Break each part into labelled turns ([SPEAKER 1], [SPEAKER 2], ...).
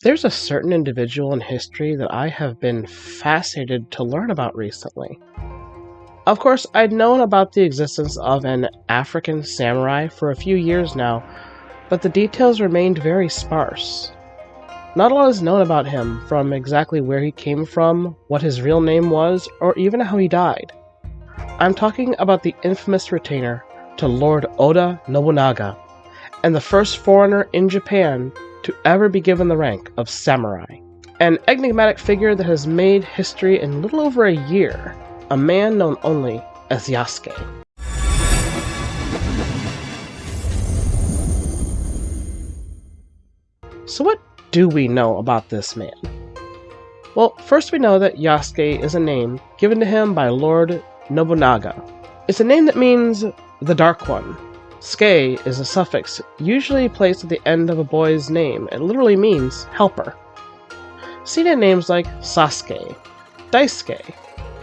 [SPEAKER 1] There's a certain individual in history that I have been fascinated to learn about recently. Of course, I'd known about the existence of an African samurai for a few years now, but the details remained very sparse. Not a lot is known about him, from exactly where he came from, what his real name was, or even how he died. I'm talking about the infamous retainer to Lord Oda Nobunaga, and the first foreigner in Japan to ever be given the rank of samurai. An enigmatic figure that has made history in little over a year, a man known only as Yasuke. So what do we know about this man? Well, first we know that Yasuke is a name given to him by Lord Nobunaga. It's a name that means the Dark One. Ske is a suffix usually placed at the end of a boy's name. It literally means helper. Seen in names like Sasuke, Daisuke,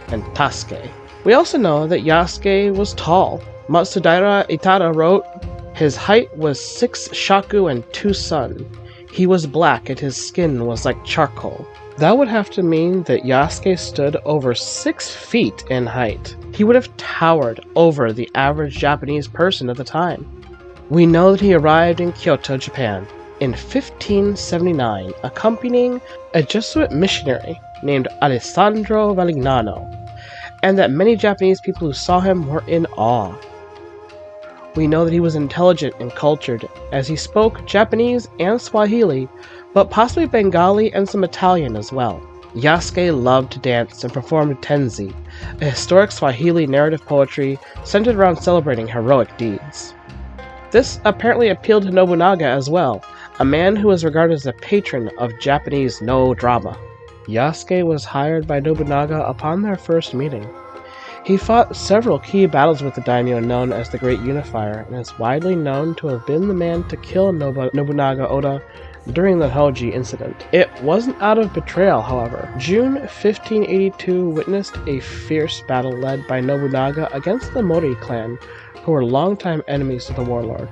[SPEAKER 1] and Tasuke. We also know that Yasuke was tall. Matsudaira Itada wrote, his height was 6 shaku and 2 sun. He was black and his skin was like charcoal. That would have to mean that Yasuke stood over 6 feet in height. He would have towered over the average Japanese person at the time. We know that he arrived in Kyoto, Japan in 1579, accompanying a Jesuit missionary named Alessandro Valignano, and that many Japanese people who saw him were in awe. We know that he was intelligent and cultured, as he spoke Japanese and Swahili, but possibly Bengali and some Italian as well. Yasuke loved to dance and performed tenzi, a historic Swahili narrative poetry centered around celebrating heroic deeds. This apparently appealed to Nobunaga as well, a man who was regarded as a patron of Japanese no-drama. Yasuke was hired by Nobunaga upon their first meeting. He fought several key battles with the daimyo known as the Great Unifier, and is widely known to have been the man to kill Nobunaga Oda during the Honno-ji Incident. It wasn't out of betrayal, however. June 1582 witnessed a fierce battle led by Nobunaga against the Mori clan, who were longtime enemies of the warlord.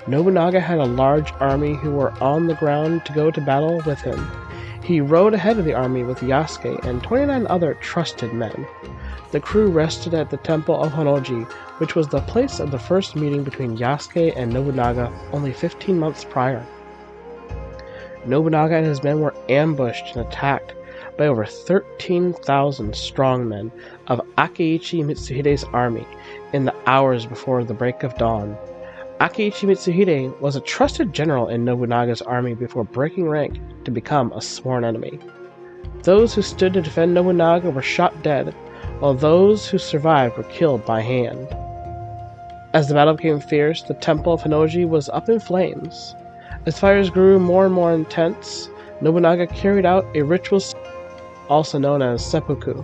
[SPEAKER 1] Nobunaga had a large army who were on the ground to go to battle with him. He rode ahead of the army with Yasuke and 29 other trusted men. The crew rested at the temple of Honno-ji, which was the place of the first meeting between Yasuke and Nobunaga only 15 months prior. Nobunaga and his men were ambushed and attacked by over 13,000 strongmen of Akeiichi Mitsuhide's army in the hours before the break of dawn. Akeiichi Mitsuhide was a trusted general in Nobunaga's army before breaking rank to become a sworn enemy. Those who stood to defend Nobunaga were shot dead, while those who survived were killed by hand. As the battle became fierce, the temple of Honno-ji was up in flames. As fires grew more and more intense, Nobunaga carried out a ritual also known as seppuku.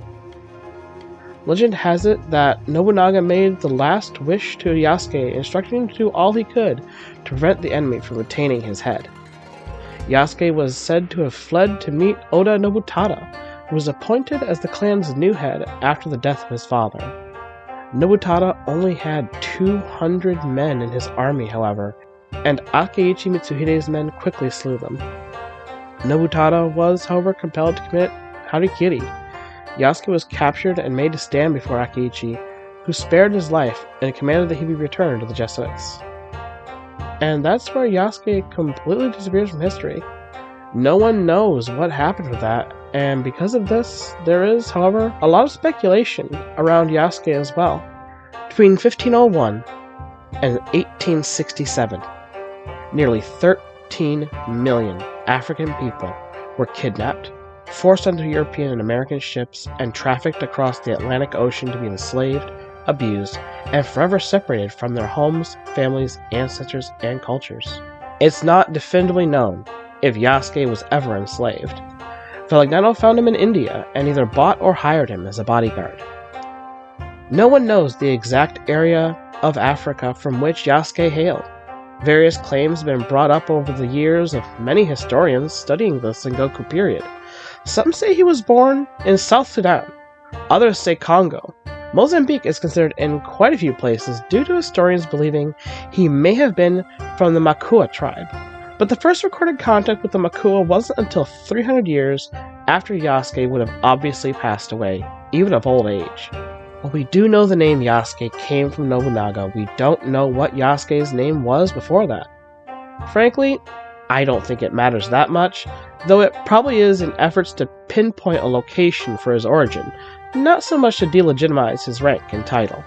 [SPEAKER 1] Legend has it that Nobunaga made the last wish to Yasuke, instructing him to do all he could to prevent the enemy from retaining his head. Yasuke was said to have fled to meet Oda Nobutada, who was appointed as the clan's new head after the death of his father. Nobutada only had 200 men in his army, however, and Akeiichi Mitsuhide's men quickly slew them. Nobutada was, however, compelled to commit harikiri. Yasuke was captured and made to stand before Akeiichi, who spared his life and commanded that he be returned to the Jesuits. And that's where Yasuke completely disappears from history. No one knows what happened with that, and because of this, there is, however, a lot of speculation around Yasuke as well. Between 1501 and 1867, nearly 13 million African people were kidnapped, forced onto European and American ships, and trafficked across the Atlantic Ocean to be enslaved, abused, and forever separated from their homes, families, ancestors, and cultures. It's not definitively known if Yasuke was ever enslaved. Valignano found him in India and either bought or hired him as a bodyguard. No one knows the exact area of Africa from which Yasuke hailed. Various claims have been brought up over the years of many historians studying the Sengoku period. Some say he was born in South Sudan. Others say Congo. Mozambique is considered in quite a few places due to historians believing he may have been from the Makua tribe. But the first recorded contact with the Makuo wasn't until 300 years after Yasuke would have obviously passed away, even of old age. While we do know the name Yasuke came from Nobunaga, we don't know what Yasuke's name was before that. Frankly, I don't think it matters that much, though it probably is in efforts to pinpoint a location for his origin, not so much to delegitimize his rank and title.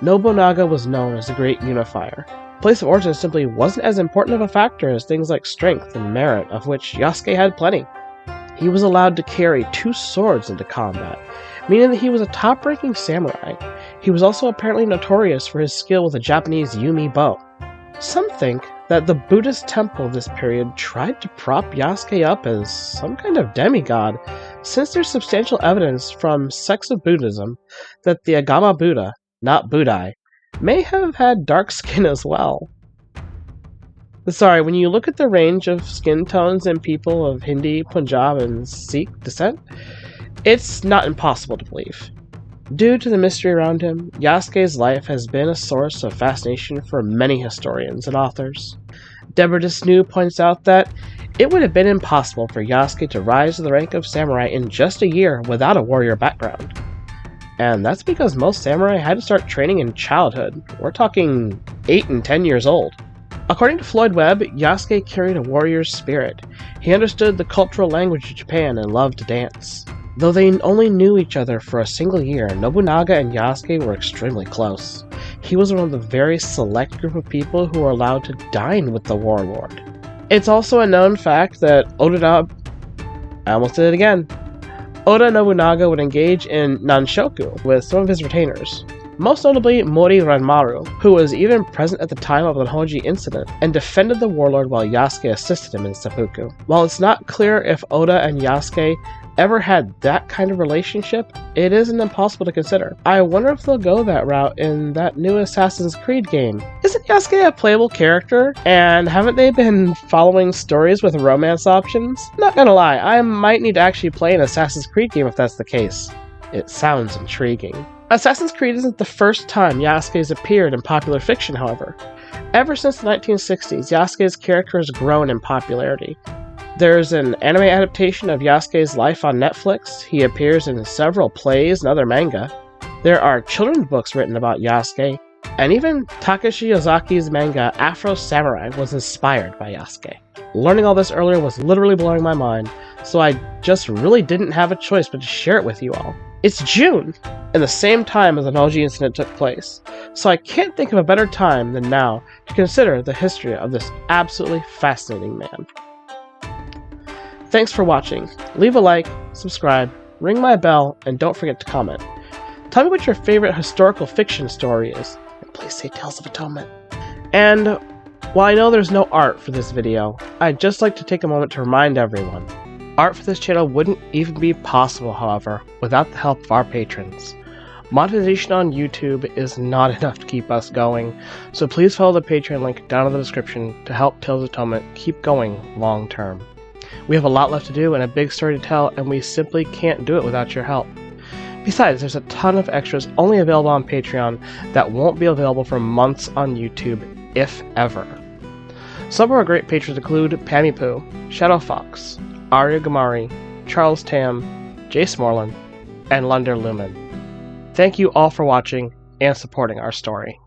[SPEAKER 1] Nobunaga was known as a great unifier. Place of origin simply wasn't as important of a factor as things like strength and merit, of which Yasuke had plenty. He was allowed to carry 2 swords into combat, meaning that he was a top-ranking samurai. He was also apparently notorious for his skill with a Japanese Yumi bow. Some think that the Buddhist temple of this period tried to prop Yasuke up as some kind of demigod, since there's substantial evidence from sects of Buddhism that the Agama Buddha, not Budai, may have had dark skin as well. Sorry, when you look at the range of skin tones in people of Hindi, Punjab, and Sikh descent, it's not impossible to believe. Due to the mystery around him, Yasuke's life has been a source of fascination for many historians and authors. Deborah Desnu points out that it would have been impossible for Yasuke to rise to the rank of samurai in just a year without a warrior background. And that's because most samurai had to start training in childhood. We're talking 8 and 10 years old. According to Floyd Webb, Yasuke carried a warrior's spirit. He understood the cultural language of Japan and loved to dance. Though they only knew each other for a single year, Nobunaga and Yasuke were extremely close. He was one of the very select group of people who were allowed to dine with the warlord. It's also a known fact that Oda Nobunaga would engage in nanshoku with some of his retainers, most notably Mori Ranmaru, who was even present at the time of the Honno-ji Incident and defended the warlord while Yasuke assisted him in seppuku. While it's not clear if Oda and Yasuke ever had that kind of relationship, it isn't impossible to consider. I wonder if they'll go that route in that new Assassin's Creed game. Isn't Yasuke a playable character? And haven't they been following stories with romance options? Not gonna lie, I might need to actually play an Assassin's Creed game if that's the case. It sounds intriguing. Assassin's Creed isn't the first time Yasuke has appeared in popular fiction, however. Ever since the 1960s, Yasuke's character has grown in popularity. There's an anime adaptation of Yasuke's life on Netflix. He appears in several plays and other manga. There are children's books written about Yasuke, and even Takashi Ozaki's manga Afro Samurai was inspired by Yasuke. Learning all this earlier was literally blowing my mind, so I just really didn't have a choice but to share it with you all. It's June, and the same time as the Honno-ji Incident took place, so I can't think of a better time than now to consider the history of this absolutely fascinating man. Thanks for watching. Leave a like, subscribe, ring my bell, and don't forget to comment. Tell me what your favorite historical fiction story is, and please say Tales of Atonement. And while I know there's no art for this video, I'd just like to take a moment to remind everyone, art for this channel wouldn't even be possible, however, without the help of our patrons. Monetization on YouTube is not enough to keep us going, so please follow the Patreon link down in the description to help Tales of Atonement keep going long term. We have a lot left to do and a big story to tell, and we simply can't do it without your help. Besides, there's a ton of extras only available on Patreon that won't be available for months on YouTube, if ever. Some of our great patrons include Pammy Poo, Shadow Fox, Arya Gamari, Charles Tam, Jace Moreland, and Lunder Lumen. Thank you all for watching and supporting our story.